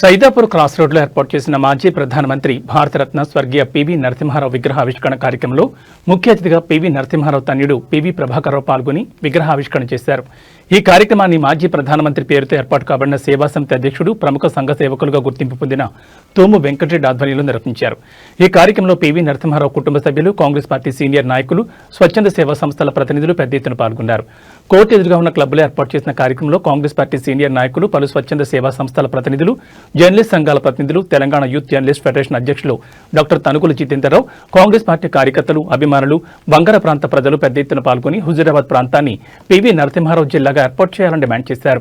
Saidapur cross రోడ్లో ఏర్పాటు చేసిన మాజీ ప్రధానమంత్రి భారతరత్న స్వర్గీయ పివి నరసింహారావు విగ్రహావిష్కరణ కార్యక్రమంలో ముఖ్య అతిథిగా పివి నరసింహారావు తనయుడు పివి ప్రభాకర్రావు పాల్గొని విగ్రహావిష్కరణ చేశారు. ఈ కార్యక్రమాన్ని మాజీ ప్రధానమంత్రి పేరుతో ఏర్పాటు కాబడిన సేవా సమితి అధ్యక్షుడు, ప్రముఖ సంఘ సేవకులుగా గుర్తింపు పొందిన తోము వెంకటరెడ్డి ఆధ్వర్యంలో నిర్వహించారు. ఈ కార్యక్రమంలో పివి నరసింహారావు కుటుంబ సభ్యులు, కాంగ్రెస్ పార్టీ సీనియర్ నాయకులు, స్వచ్ఛంద సేవా సంస్థల ప్రతినిధులు పెద్ద ఎత్తున పాల్గొన్నారు. కోర్టు ఎదురుగా ఉన్న క్లబ్లో ఏర్పాటు చేసిన కార్యక్రమంలో కాంగ్రెస్ పార్టీ సీనియర్ నాయకులు, పలు స్వచ్ఛంద సేవా సంస్థల ప్రతినిధులు, జర్నలిస్ట్ సంఘాల ప్రతినిధులు, తెలంగాణ యూత్ జర్నలిస్ట్ ఫెడరేషన్ అధ్యక్షులు డాక్టర్ తనుకుల జితేందర్రావు, కాంగ్రెస్ పార్టీ కార్యకర్తలు, అభిమానులు, బంగార ప్రాంత ప్రజలు పెద్ద ఎత్తున పాల్గొని హుజూరాబాద్ ప్రాంతాన్ని పివి నరసింహారావు జిల్లాగా ఏర్పాటు చేయాలని డిమాండ్ చేశారు.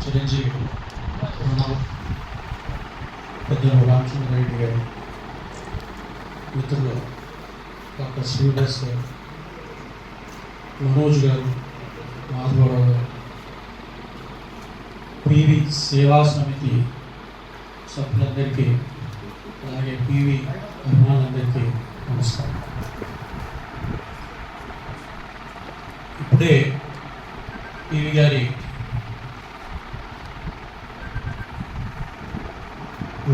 చిరంజీవి పెద్దలు రామచంద్రరెడ్డి గారు, మిత్రులు డాక్టర్ శ్రీనివాస్ గారు, మనోజ్ గారు, మాధవరావు గారు, పివి సేవా సమితి సభ్యులందరికీ, అలాగే పివి అభిమానులందరికీ నమస్కారం. ఇప్పుడే పివి గారి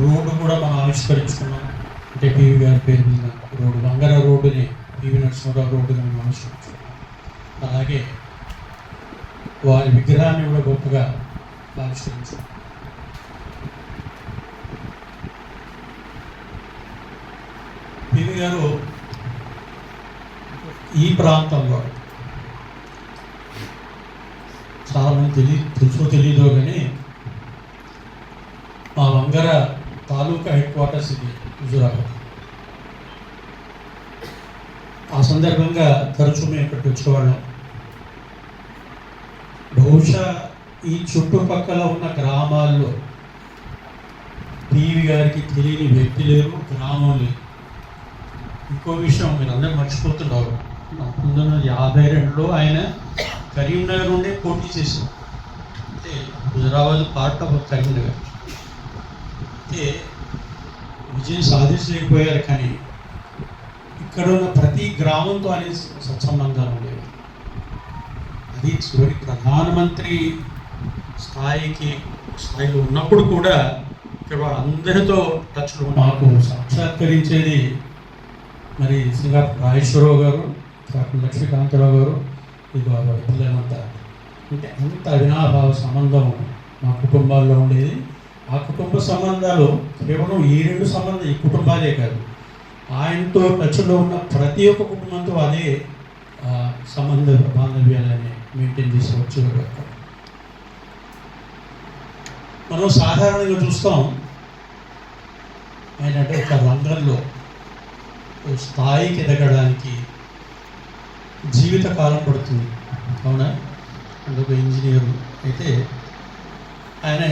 రోడ్డు కూడా మనం ఆవిష్కరించుకున్నాం. అంటే పివి గారి పేరు మీద రోడ్డు, బంగార రోడ్డుని పివి నరసింహారావు రోడ్డుని మనం ఆవిష్కరించుకున్నాం. అలాగే వారి విగ్రహాన్ని కూడా గొప్పగా ఆవిష్కరించుకున్నాం. పివి గారు ఈ ప్రాంతంలో చాలామంది తెలుసో తెలీదో కానీ మా వంగర తాలూకా హెడ్ క్వార్టర్స్ ఇది హుజూరాబాద్. ఆ సందర్భంగా తరచూ మేము ఇక్కడికి వచ్చేవాళ్ళం. బహుశా ఈ చుట్టుపక్కల ఉన్న గ్రామాల్లో పివి గారికి తెలియని వ్యక్తి లేరు, గ్రామం లేదు. ఇంకో విషయం మీరు అందరూ మర్చిపోతున్నారు, 1952లో ఆయన కరీంనగర్ నుండే పోటీ చేశారు. అంటే హుజూరాబాద్ పార్ట్ ఆఫ్ కరీంనగర్. అంటే విజయం సాధించలేకపోయారు, కానీ ఇక్కడ ఉన్న ప్రతి గ్రామంతో అనేది సత్సంబంధాలు ఉండేవి. అది చివరి ప్రధానమంత్రి స్థాయిలో ఉన్నప్పుడు కూడా ఇక్కడ వాళ్ళందరితో టచ్లో మాకు సాక్షాత్కరించేది మరి సింగాపు రాజేశ్వరరావు గారు, లక్ష్మీకాంతరావు గారు, ఇది బాబా పిల్లలంతా. అంటే అంత అవినాభావ సంబంధం మా కుటుంబాల్లో ఉండేది. ఆ కుటుంబ సంబంధాలు కేవలం ఈ రెండు సంబంధాలు, ఈ కుటుంబాలే కాదు, ఆయనతో టచ్లో ఉన్న ప్రతి ఒక్క కుటుంబంతో అదే సంబంధ బాంధవ్యాలని మెయింటైన్ చేసి వచ్చేవారు. మనం సాధారణంగా చూస్తాం, ఏంటంటే ఒక రంగంలో స్థాయికి ఎదగడానికి జీవితకాలం పడుతుంది, అవునా? అందుకు ఇంజనీర్ అయితే ఆయన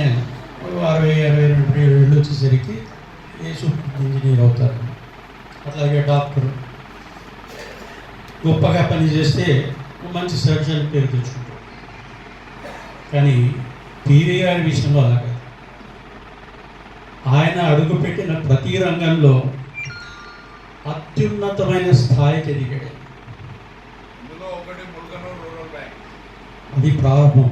60-62 ఏళ్ళు వచ్చేసరికి ఇంజనీర్ అవుతారు. అట్లాగే డాక్టర్ గొప్పగా పనిచేస్తే మంచి సర్జన్ పేరు తెచ్చుకుంటారు. కానీ పివి గారి విషయంలో అలాగే ఆయన అడుగుపెట్టిన ప్రతి రంగంలో అత్యున్నతమైన స్థాయికి ఎదిగాడు. అది ప్రారంభం.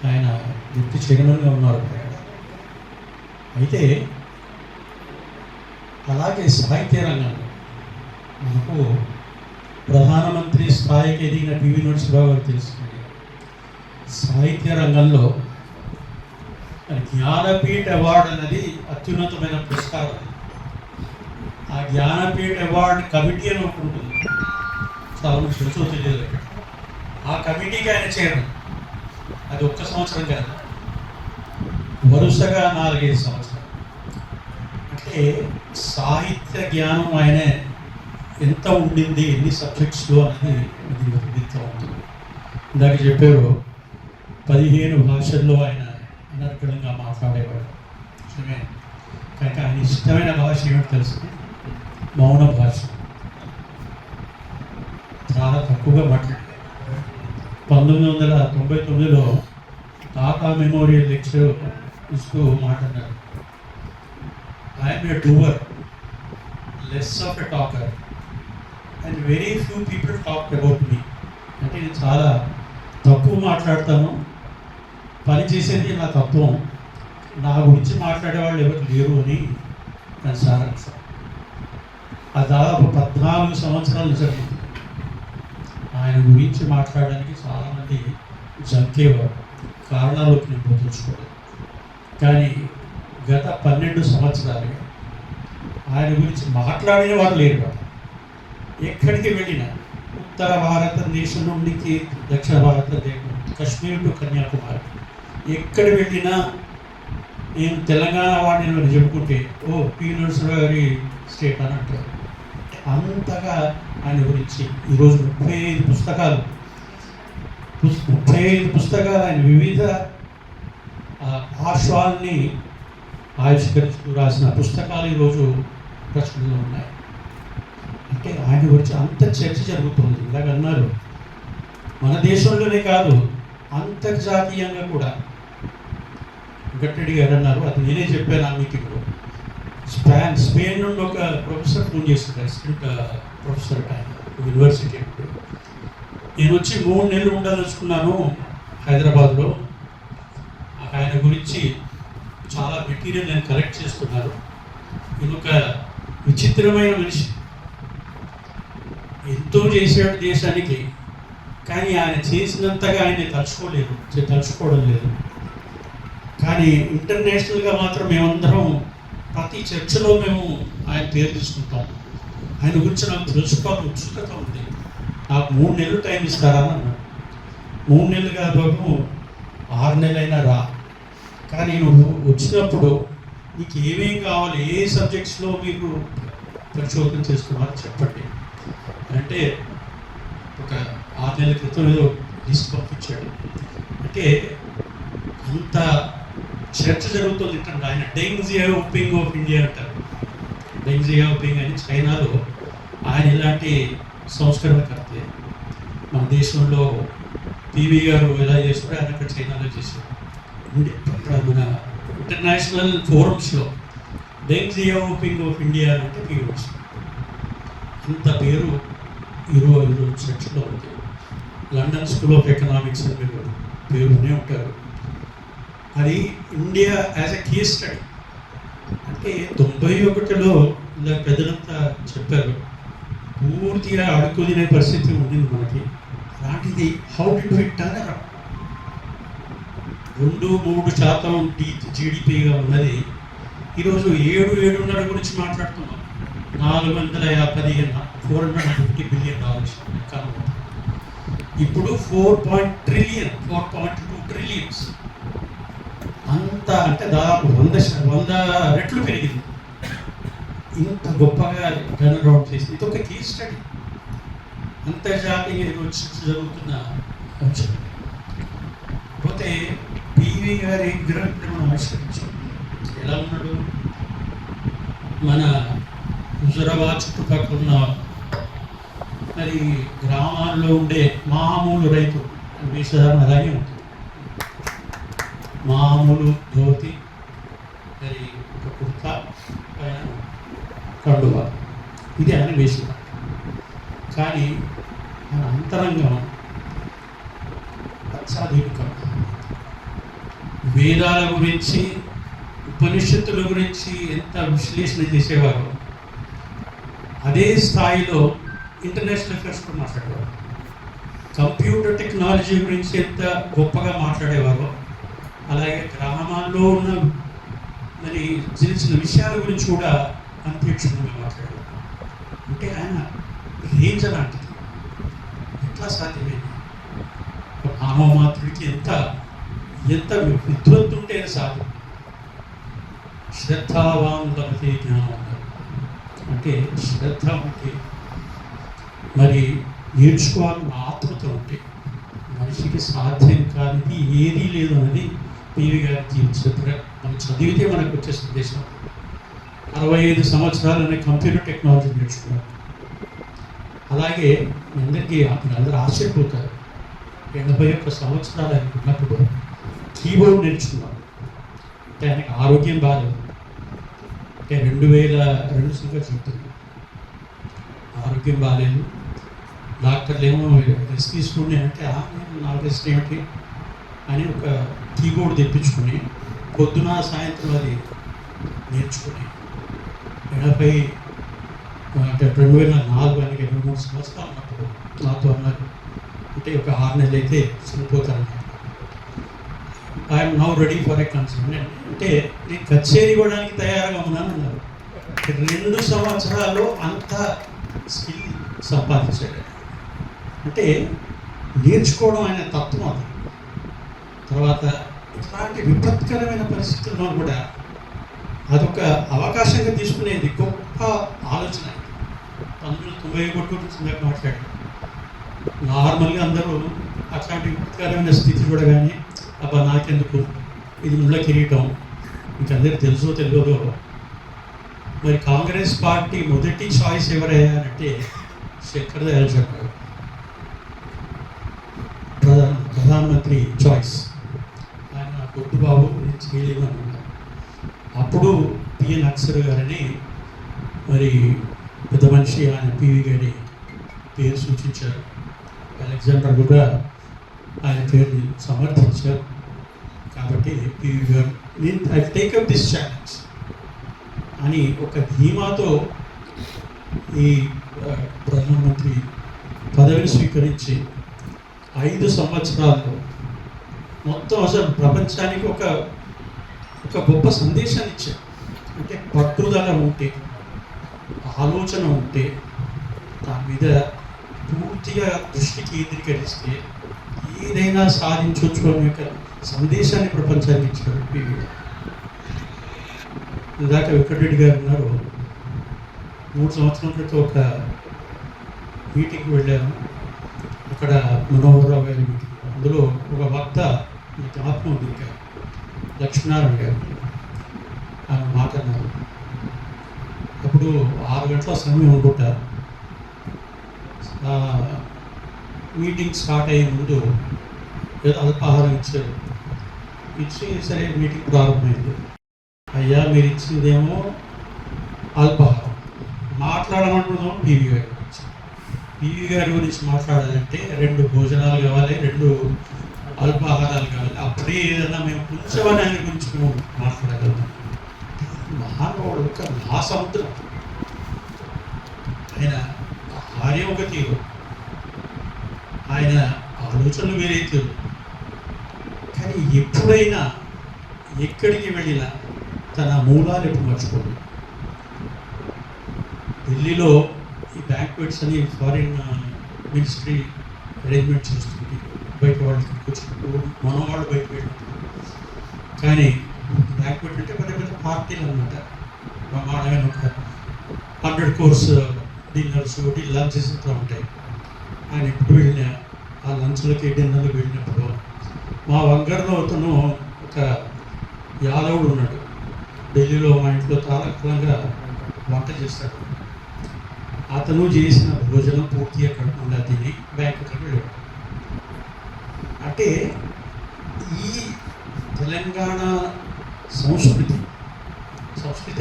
ఆయన వృత్తి చైర్మన్గా ఉన్నారు. అయితే అలాగే సాహిత్య రంగంలో మనకు ప్రధానమంత్రి స్థాయికి ఎదిగిన పివి నరసింహారావు గారు తెలుసుకుంది. సాహిత్య రంగంలో జ్ఞానపీఠ అవార్డు అనేది అత్యున్నతమైన పురస్కారం. ఆ జ్ఞానపీఠ అవార్డు కమిటీ అని ఒకటి ఉంటుంది, చాలా తెలుసో తెలియదు. ఆ కమిటీకి ఆయన చైర్మన్. అది ఒక్క సంవత్సరం కాదు, వరుసగా 4-5 సంవత్సరాలు. అంటే సాహిత్య జ్ఞానం ఆయన ఎంత ఉండింది, ఎన్ని సబ్జెక్ట్స్లో అనేది ఇది వర్ణిస్తూ ఉంటుంది. ఇందాక చెప్పారు 15 భాషల్లో ఆయన అనర్గళంగా మాట్లాడేవాడు. నిజమే. కానీ ఆయన ఇష్టమైన భాష ఏమిటి తెలుసు? మౌన భాష. చాలా తక్కువగా మాట్లాడారు. 1999లో టాటా మెమోరియల్ లెక్చర్ ఇస్తూ మాట్లాడారు. I'm a doer, less of a talker, and very few people talk about me. అంటే నేను చాలా తక్కువ మాట్లాడతాను, పని చేసేది నా తత్వం, నా గురించి మాట్లాడే వాళ్ళు ఎవరు లేరు అని నేను సారాంశం. అది దాదాపు 14 సంవత్సరాలు జరిగింది. ఆయన గురించి మాట్లాడడానికి చాలామంది జంకేవారు, కారణాలకు నేను పోల్చుకోలేదు. కానీ గత 12 సంవత్సరాలుగా ఆయన గురించి మాట్లాడిన వారు లేరు కదా. ఎక్కడికి వెళ్ళినా ఉత్తర భారతదేశం నుండి దక్షిణ భారతదేశం, కశ్మీర్ టు కన్యాకుమారి, ఎక్కడ వెళ్ళినా నేను తెలంగాణ వాడిని చెప్పుకుంటే ఓ పి నరసింహరావు గారి స్టేట్ అని అంటారు. అంతగా ఆయన గురించి ఈరోజు 35 పుస్తకాలు ఆయన వివిధ పార్శ్వాల్ని ఆవిష్కరిస్తూ రాసిన పుస్తకాలు ఈరోజు ప్రచురణలో ఉన్నాయి. అంటే ఆయన గురించి అంత చర్చ జరుగుతుంది. ఇలాగ అన్నారు, మన దేశంలోనే కాదు అంతర్జాతీయంగా కూడా. గట్టెడి గారు అన్నారు, అది నేనే చెప్పాను ఆ మీటింగ్లో. స్పెయిన్ నుండి ఒక ప్రొఫెసర్ ఫోన్ చేశారు, అసిస్టెంట్ ప్రొఫెసర్ ఆయన యూనివర్సిటీ. నేను వచ్చి 3 నెలలు ఉండదలుచుకున్నాను హైదరాబాద్లో. ఆయన గురించి చాలా మెటీరియల్ నేను కలెక్ట్ చేస్తున్నాను. నేను ఒక విచిత్రమైన మనిషి, ఎంతో చేసాడు దేశానికి, కానీ ఆయన చేసినంతగా ఆయన తలుచుకోవడం లేదు. కానీ ఇంటర్నేషనల్గా మాత్రం మేమందరం ప్రతి చర్చలో మేము ఆయన పేరు తీసుకుంటాం. ఆయన గురించి నాకు తెలుసుకోవాలని ఉత్సుకత ఉంది. నాకు 3 నెలలు టైం ఇస్తారా అని అన్నాడు. 3 నెలలు కాదు బాబు, 6 నెలలైనా రా, కానీ నువ్వు వచ్చినప్పుడు నీకు ఏమేం కావాలి, ఏ సబ్జెక్ట్స్లో మీకు పరిశోధన చేస్తున్నారో చెప్పండి అంటే ఒక 6 నెలల క్రితం ఏదో లిస్ట్ పంపించాడు. అంటే అంత చర్చ జరుగుతుంది. ఆయన డెంగ్ జియాఓపింగ్ ఆఫ్ ఇండియా అంటారు. డెంగ్ జియాఓపింగ్ అని చైనాలో ఆయన ఇలాంటి సంస్కరణకర్తే. మన దేశంలో పివి గారు ఎలా చేస్తారో ఆయన అక్కడ చైనాలో చేశారు. మన ఇంటర్నేషనల్ ఫోరమ్స్లో డెంగ్ జియాఓపింగ్ ఆఫ్ ఇండియా అంటే పివి. అంత పేరు ఈరోజు చర్చలో ఉంది. లండన్ స్కూల్ ఆఫ్ ఎకనామిక్స్ అని మీరు పేరునే ఉంటారు. అది India as a case study. అంటే 91లో ఇలా పెద్దలంతా చెప్పారు, పూర్తిగా అడుక్కునే పరిస్థితి ఉండింది మనకి. అలాంటిది how did we turn around? 2-3% జీడిపిగా ఉన్నది ఈరోజు 7-7.5 గురించి మాట్లాడుతున్నాం. 450 బిలియన్ డాలర్స్ ఇప్పుడు 4.2 ట్రిలియన్స్. అంత అంటే దాదాపు 100 రెట్లు పెరిగింది. ఇంత గొప్పగా టర్న్ అరౌండ్ చేసింది. ఇది ఒక కేస్ స్టడీ. అంతర్జాతీయ జరుగుతున్న అంశం. పోతే పివి గారి విగ్రహం మనం ఆవిష్కరించాం. ఎలా ఉన్నాడు? మన హుజురాబాద్ చుట్టుపక్కల ఉన్న మరి గ్రామాల్లో ఉండే మామూలు రైతు వేషధారణ అలాగే ఉంటుంది. మామూలు ధోతి, మరి ఒక కుర్తా, పైన కండువా, ఇది ఆయన వేసిన. కానీ మన అంతరంగం అత్యాధునికం. వేదాల గురించి, ఉపనిషత్తుల గురించి ఎంత విశ్లేషణ చేసేవారు, అదే స్థాయిలో ఇంటర్నేషనల్ అఫేర్స్ కూడా మాట్లాడేవారు. కంప్యూటర్ టెక్నాలజీ గురించి ఎంత గొప్పగా మాట్లాడేవారో, అలాగే గ్రామాల్లో ఉన్న మరి తెలిసిన విషయాల గురించి కూడా అంత్యక్షుణ్ణంగా మాట్లాడేవారు. అంటే ఆయన రేంజ్ లాంటిది. ఎట్లా సాధ్యమైంది? నామమాత్రుడికి ఎంత విద్వత్తు ఉంటే సాధ్యం. శ్రద్ధావాన్ లభతే జ్ఞానం అంటే శ్రద్ధ ఉంటే, మరి నేర్చుకోవాలని ఆతృత ఉంటే మనిషికి సాధ్యం కానిది ఏదీ లేదు అనేది పివి గారి జీవిత చరిత్ర. మనం చదివితే మనకు వచ్చే సందేశం. 65 సంవత్సరాలనే కంప్యూటర్ టెక్నాలజీ నేర్చుకున్నారు. అలాగే అందరికీ అందరూ ఆశ్చర్యపోతారు, 81 సంవత్సరాలు అనుకున్నప్పుడు కీబోర్డ్ నేర్చుకున్నాడు. అంటే ఆయనకి ఆరోగ్యం బాగాలేదు. అంటే 2002 సంగతి చెప్తుంది. ఆరోగ్యం బాగాలేదు, డాక్టర్లు ఏమో రెస్ట్ తీసుకుని అంటే నా రెస్ట్ ఏమిటి అని ఒక కీబోర్డ్ తెప్పించుకొని పొద్దున సాయంత్రం అది నేర్చుకుని 80 అంటే 2004 అని 23 సంవత్సరాలు ఉన్నప్పుడు నాతో అన్నారు, అంటే ఒక 6 నెలలు అయితే చనిపోతాను, I'm now ready for a consult. అంటే నేను కచేరీ ఇవ్వడానికి తయారుగా ఉన్నాను అన్నారు. 2 సంవత్సరాల్లో అంత స్కిల్ సంపాదించాడు. అంటే నేర్చుకోవడం అనే తత్వం అది. తర్వాత ఇట్లాంటి విపత్కరమైన పరిస్థితుల్లో కూడా అదొక అవకాశంగా తీసుకునేది గొప్ప ఆలోచన. 1991 గురించి మాట్లాడారు. నార్మల్గా అందరూ అట్లాంటి విపత్కరమైన స్థితి కూడా కానీ అబ్బా నాకెందుకు, ఇది ముళ్ళ కిరీటం, మీకు అందరికి తెలుసో తెలియదో. మరి కాంగ్రెస్ పార్టీ మొదటి చాయిస్ ఎవరయ్యారంటే శంకర్ దయాళ్ శర్మ గారు, ప్రధానమంత్రి చాయిస్. ఆయన కొద్దు బాబు నేను చేయలేను అనుకున్నాను. అప్పుడు పిఎన్ అక్సర్ గారని మరి పెద్ద మనిషి ఆయన పివి గారి పేరు సూచించారు. అలెగ్జాండర్ కూడా ఆయన పేరుని సమర్థించారు. కాబట్టి పివి గారు నేను ఐ టేకప్ దిస్ ఛాలెంజ్ అని ఒక ధీమాతో ఈ ప్రధానమంత్రి పదవిని స్వీకరించి 5 సంవత్సరాల్లో మొత్తం అసలు ప్రపంచానికి ఒక గొప్ప సందేశాన్ని ఇచ్చారు. అంటే పట్టుదల ఉంటే, ఆలోచన ఉంటే, దాని మీద పూర్తిగా దృష్టి కేంద్రీకరిస్తే ఏదైనా సాధించవచ్చు అనే యొక్క సందేశాన్ని ప్రపంచానికి ఇచ్చారు పివి. ఇందాక వెంకటరెడ్డి గారు ఉన్నారు. 3 సంవత్సరాల క్రితం ఒక మీటింగ్కి వెళ్ళాను. అక్కడ మనోహరరావు గారి మీటింగ్. అందులో ఒక వక్త జ్ఞాపకం ఉంది, ఇంకా లక్ష్మీనారాయణ గారు ఆయన మాట్లాడినారు. అప్పుడు 6 గంటల సమయం అనుకుంటా. మీటింగ్ స్టార్ట్ అయ్యే ముందు ఏదో అల్పాహారం ఇచ్చారు. ఇచ్చి సరే మీటింగ్ ప్రారంభమైంది. అయ్యా మీరు ఇచ్చిందేమో అల్పాహారం, మాట్లాడమంటున్నాం పివి గారి గురించి. పివి గారి గురించి మాట్లాడాలంటే 2 భోజనాలు కావాలి, 2 అల్పాహారాలు కావాలి. అప్పుడే ఏదన్నా మేము కొంచెం ఆయన గురించి మేము మాట్లాడగలుగుతాం. మహానుభావుడు ఒక మహాసముద్రం. ఆయన కార్యం ఒక తీరు, ఆయన ఆలోచనలు వేరే తీరు. కానీ ఎప్పుడైనా ఎక్కడికి వెళ్ళినా తన మూలాలు ఎప్పుడు మర్చిపోదు. ఢిల్లీలో ఈ బ్యాంక్వెట్స్ అని ఫారిన్ మినిస్ట్రీ అరేంజ్మెంట్ చేస్తుంది. బయట వాళ్ళకి వచ్చినప్పుడు మన వాళ్ళు బయట వెళ్ళినప్పుడు. కానీ బ్యాంక్వెట్ అంటే పెద్ద పెద్ద పార్టీలు అనమాట. ప్రమాణమైన ఒక 100 కోర్స్ డిన్నర్స్, లంచెస్ ఇట్లా ఉంటాయి. ఆయన ఎప్పుడు వెళ్ళినా ఆ లంచ్లకి డిన్నర్లకు వెళ్ళినప్పుడు మా వంగర్లో అతను ఒక యాదవుడు ఉన్నాడు. ఢిల్లీలో మా ఇంట్లో చాలా కాలంగా వంట చేస్తాడు. అతను చేసిన భోజనం పూర్తిగా కడకుండా తిని బ్యాంకుకి వెళ్ళాడు. అంటే ఈ తెలంగాణ సంస్కృతి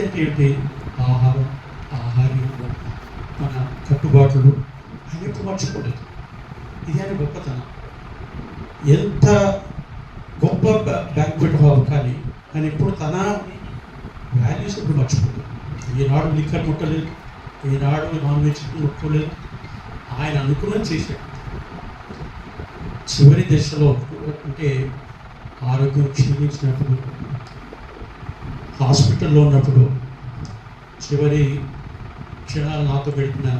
అంటే ఏంటి? ఆహారం, ఆహార్యం, మన కట్టుబాట్లు ఆయన ఎప్పుడు మర్చిపోలేదు. ఇది ఆయన గొప్పతనం. ఎంత గొప్ప బ్యాంక్వెట్ హాల్ కానీ ఆయన ఎప్పుడు తన వాల్యూస్ ఎప్పుడు మర్చిపోలేదు. ఈనాడు లిక్కర్ ముట్టలేదు, ఈనాడు నాన్ వెజ్ ముట్టుకోలేదు. ఆయన అనుకున్నది చేశాడు. చివరి దశలో అంటే ఆరోగ్యం క్షీణించినప్పుడు, హాస్పిటల్లో ఉన్నప్పుడు చివరి క్షణాలు నాతో గడిపిన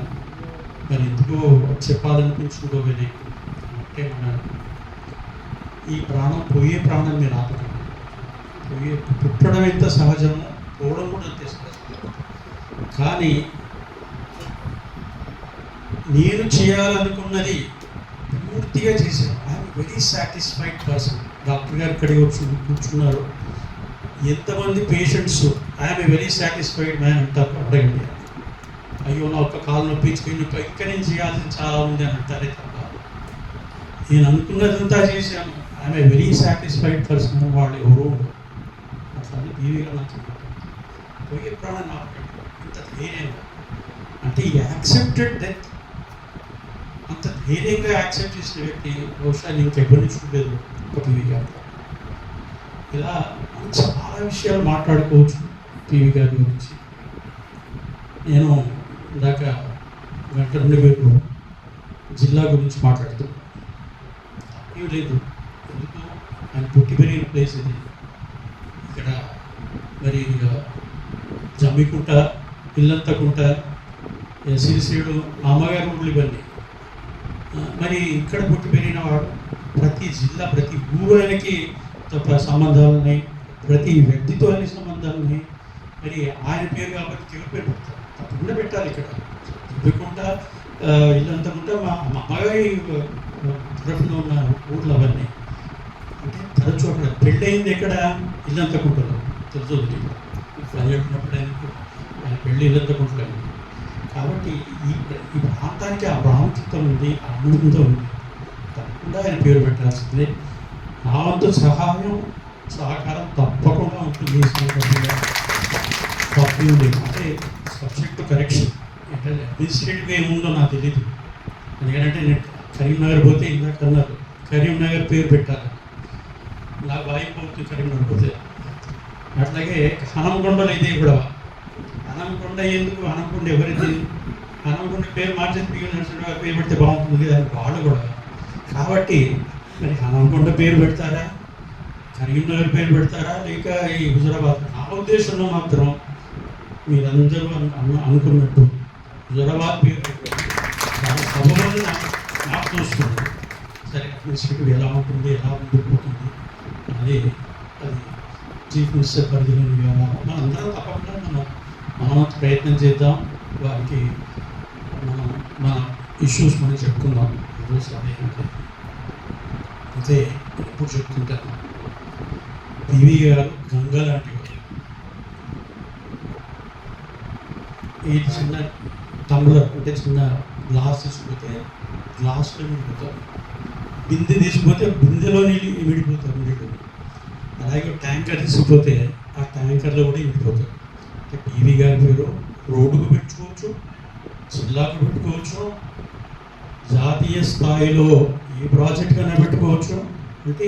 మరి ఎందుకో చెప్పాలనిపించిందో కానీ అంటే మన ఈ ప్రాణం పోయే ప్రాణం మీరు ఆపకండి. పుట్టడం ఎంత సహజమో పోవడం కూడా అంతే సహజం. కానీ నేను చేయాలనుకున్నది పూర్తిగా చేశాను. I'm very satisfied person. Doctor గారు ఇక్కడికి వచ్చి కూర్చున్నారు. ఎంతమంది patients I'm a very satisfied man అంటారు. అడగండి, అయ్యో నా ఒక్క కాలు నొప్పి ఇక్కడ నేను చేయాల్సింది చాలా ఉంది అని అంటారే తప్ప నేను అనుకున్నదంతా చేశాను. I'm a very satisfied person. వాళ్ళు ఎవరో అట్లా టీవీగా నాకు పోయే ప్రాణం ఆపకండి. ఇంత ధైర్యంగా అంటే ఈ యాక్సెప్టెడ్ డెత్, అంత ధైర్యంగా యాక్సెప్ట్ చేసిన వ్యక్తి బహుశా నేను ఇంకెవరిని చూడలేదు ఒక పివి గారు. ఇలా మనం చాలా విషయాలు మాట్లాడుకోవచ్చు పివి గారి గురించి. నేను ఇందాక గంట 2 వేలు జిల్లా గురించి మాట్లాడుతూ ఏం లేదు, ఎందుకు ఆయన పుట్టి పెరిగిన ప్లేస్ ఇది. ఇక్కడ మరి జమ్మికుంట, ఇల్లంతకుంట, సిరిసేడు, అమ్మగారు ఊళ్ళు ఇవన్నీ. మరి ఇక్కడ పుట్టి పెరిగిన వాడు ప్రతి జిల్లా, ప్రతి ఊరు ఆయనకి సంబంధాలు ఉన్నాయి, ప్రతి వ్యక్తితో అన్ని సంబంధాలు ఉన్నాయి. మరి ఆయన పేరు కాబట్టి తెలుగు పేరు పెడతారు, తప్పకుండా పెట్టాలి. ఇక్కడ తిప్పకుండా ఇల్లంతకుంట మా అమ్మగారి తరఫున ఉన్న ఊర్లు అవన్నీ. అంటే తరచూ అక్కడ పెళ్ళయింది ఎక్కడ, ఇల్లంతకుంటలో తెలుసు. పనిచేస్తున్నప్పుడు ఆయన పెళ్ళి ఇల్లంతకుంటలో. కాబట్టి ఈ ప్రాంతానికి ఆ ప్రాముఖ్యత ఉంది, ఆనందంతో ఉంది, తప్పకుండా ఆయన పేరు పెట్టాల్సిందే. నా వంతు సహాయం సహకారం తప్పకుండా ఉంటుంది. తప్పలేదు అంటే సబ్జెక్ట్ కరెక్షన్ అంటే అడ్మినిస్ట్రేటివ్గా ఏముందో నాకు తెలియదు. ఎందుకంటే నేను కరీంనగర్ పోతే ఇందాక అన్నారు కరీంనగర్ పేరు పెట్టాలి, నాకు వాయిపోతుంది కరీంనగర్ పోతే. అట్లాగే హనంకొండలు అయితే కూడా హనంకొండ ఎందుకు, హనంకొండ ఎవరిది, హనంకొండ పేరు మార్చేసి పివి నరసింహరావు పేరు పెడితే బాగుంటుంది అని వాళ్ళు కూడా. కాబట్టి మరి హనంకొండ పేరు పెడతారా, కరీంనగర్ పేరు పెడతారా, లేక ఈ హుజరాబాద్? నా ఉద్దేశంలో మాత్రం మీరందరూ అనుకున్నట్టు హుజరాబాద్ పేరు పెట్టారు. చాలా సభలో నాకు చూస్తుంది. సరే అడ్మినిస్ట్రేటివ్ ఎలా ఉంటుంది, ఎలా ఉండిపోతుంది అది చీఫ్ మినిస్టర్ పరిధిలోని వ్యవహారం. మనందరం తప్పకుండా మనం ప్రయత్నం చేద్దాం. వారికి మన ఇష్యూస్ మనం చెప్పుకుందాం. ఈరోజు అయితే ఎప్పుడు చెప్తుంటాను, పివి గారు గంగ లాంటి వారు. ఈ చిన్న టంబ్లర్ అంటే చిన్న గ్లాస్ తీసుకుపోతే గ్లాస్లో విడిపోతారు, బిందె తీసుకుపోతే బిందెలో నీళ్ళు విడిపోతారు నీళ్ళు. అలాగే ట్యాంకర్ తీసుకుపోతే ఆ ట్యాంకర్లో కూడా విడిపోతారు. అంటే పివి గారి పేరు రోడ్డుకు పెట్టుకోవచ్చు, జిల్లాకు పెట్టుకోవచ్చు, జాతీయ స్థాయిలో ఏ ప్రాజెక్ట్ కన్నా పెట్టుకోవచ్చు. అంటే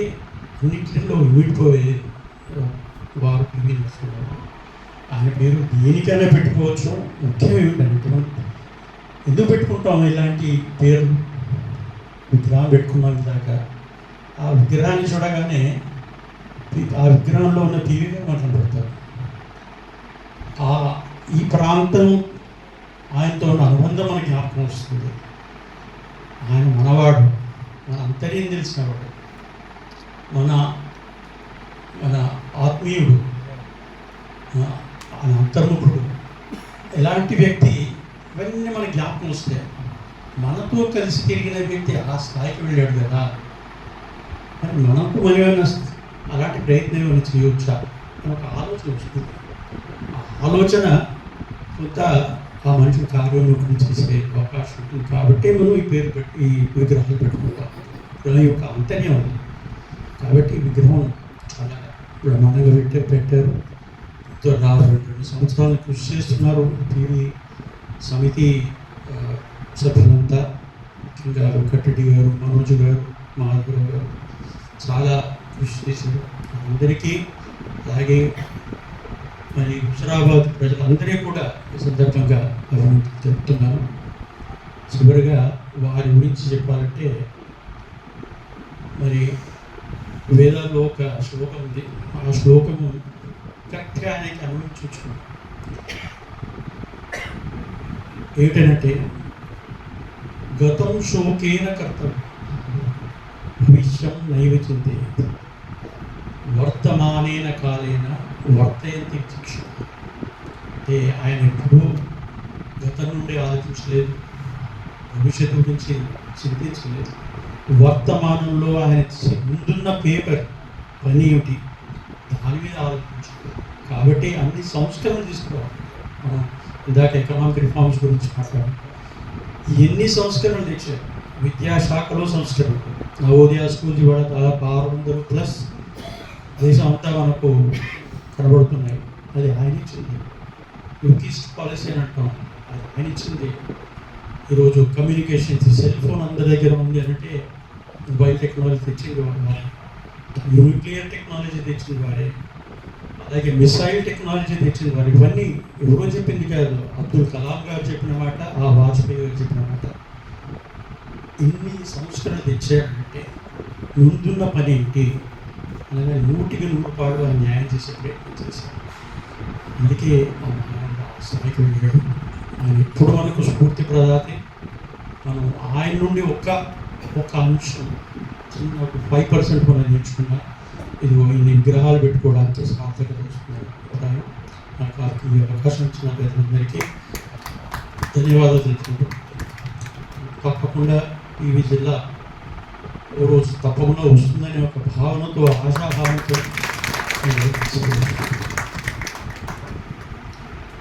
అన్నింటిలో విడిపోయే వారు పివి నరసింహరావు. ఆయన పేరు దేనికైనా పెట్టుకోవచ్చు. ముఖ్యం ఏమిటంటే ఎందుకు పెట్టుకుంటాం ఇలాంటి పేరు? విగ్రహం పెట్టుకున్నాం దాకా, ఆ విగ్రహాన్ని చూడగానే ఆ విగ్రహంలో ఉన్న పివిగా మాట్లాడతారు. ఈ ప్రాంతం ఆయనతో ఉన్న అనుబంధం మనకి జ్ఞాపకం వస్తుంది. ఆయన మనవాడు, మన అంతర్యం తెలిసినవాడు, మన ఆత్మీయుడు, ఆయన అంతర్ముఖుడు. ఎలాంటి వ్యక్తి ఇవన్నీ మనకి జ్ఞాపకం వస్తాయి. మనతో కలిసి తిరిగిన వ్యక్తి ఆ స్థాయికి వెళ్ళాడు కదా, మరి మనకు మనమేమైనా అలాంటి ప్రయత్నం ఏమైనా చేయవచ్చా అని ఒక ఆలోచన వస్తుంది. ఆ ఆలోచన కొంత ఆ మనిషి కార్యోన్ముఖం చేసే అవకాశం ఉంటుంది. కాబట్టి మనం ఈ పేరు పెట్టి ఈ విగ్రహాలు పెట్టుకుంటాం. విగ్రహం యొక్క అంతర్యం అది. కాబట్టి ఈ విగ్రహం చాలా బ్రహ్మాండంగా పెట్టారు. 2 సంవత్సరాలు కృషి చేస్తున్నారు పివి సమితి సభ్యులంతా. ముఖ్యంగా వెంకటరెడ్డి గారు, మనోజ్ గారు, మాధవరావు గారు చాలా కృషి చేశారు. అందరికీ అలాగే మరి హుజరాబాద్ ప్రజలందరికీ కూడా ఈ సందర్భంగా అభినందనలు చెప్తున్నాను. చివరిగా వారి గురించి చెప్పాలంటే, మరి వేదాల్లో ఒక శ్లోకం ఉంది. ఆ శ్లోకము కరెక్ట్గా ఆయనకి అనుభవించవచ్చు. ఏమిటంటే గతం శోకేన కర్తం భవిష్యం నైవ చింతయేత్ వర్తమానేన కాలేన వర్తయంతి శిక్ష. అంటే ఆయన ఎప్పుడూ గతం నుండి ఆలోచించలేదు, భవిష్యత్తు గురించి చింతించలేదు. వర్తమానంలో ఆయన ముందున్న పేపర్ పని ఏమిటి దాని మీద ఆలోచించారు. కాబట్టి అన్ని సంస్కరణలు తీసుకోవాలి. మనం ఇందాక ఎకనామిక్ రిఫార్మ్స్ గురించి మాట్లాడాం. ఎన్ని సంస్కరణలు తెచ్చారు. విద్యాశాఖలో సంస్కరణలు, నవోదయ స్కూల్స్ కూడా దాదాపు 600+ దేశం అంతా మనకు కనబడుతున్నాయి. అది ఆయన ఇచ్చింది. లుకిస్ట్ పాలసీ అని అంటాం. అది ఆయన ఇచ్చింది. ఈరోజు కమ్యూనికేషన్స్ సెల్ ఫోన్ అందరి దగ్గర ఉంది అంటే మొబైల్ టెక్నాలజీ తెచ్చింది వారే, న్యూక్లియర్ టెక్నాలజీ తెచ్చింది వారే, అలాగే మిసైల్ టెక్నాలజీ తెచ్చింది వారు. ఇవన్నీ ఎవరో చెప్పింది కాదు, అబ్దుల్ కలాం గారు చెప్పిన మాట, ఆ వాజ్పేయి గారు చెప్పిన మాట. ఇన్ని సంస్కరణ తెచ్చారంటే ముందున్న పని ఏంటి అనగా 100% వారు న్యాయం చేసే ప్రయత్నం చేశారు. అందుకే ఆ స్థాయికి వెళ్ళాడు. ఆయన ఎప్పుడు మనకు స్ఫూర్తి ప్రదాతే. మనం ఆయన నుండి ఒక్క అంశం చిన్న 5% మనం నేర్చుకున్నా ఇది ఇన్ని విగ్రహాలు పెట్టుకోవడానికి సార్థకత వస్తున్నారు. అభిప్రాయం నాకు ఈ అవకాశం ఇచ్చిన పెద్దలందరికీ ధన్యవాదాలు తెలుసుకుంటూ, తప్పకుండా PV జిల్లా ఓ రోజు తప్పకుండా వస్తుందనే ఒక భావనతో, ఆశాభావంతో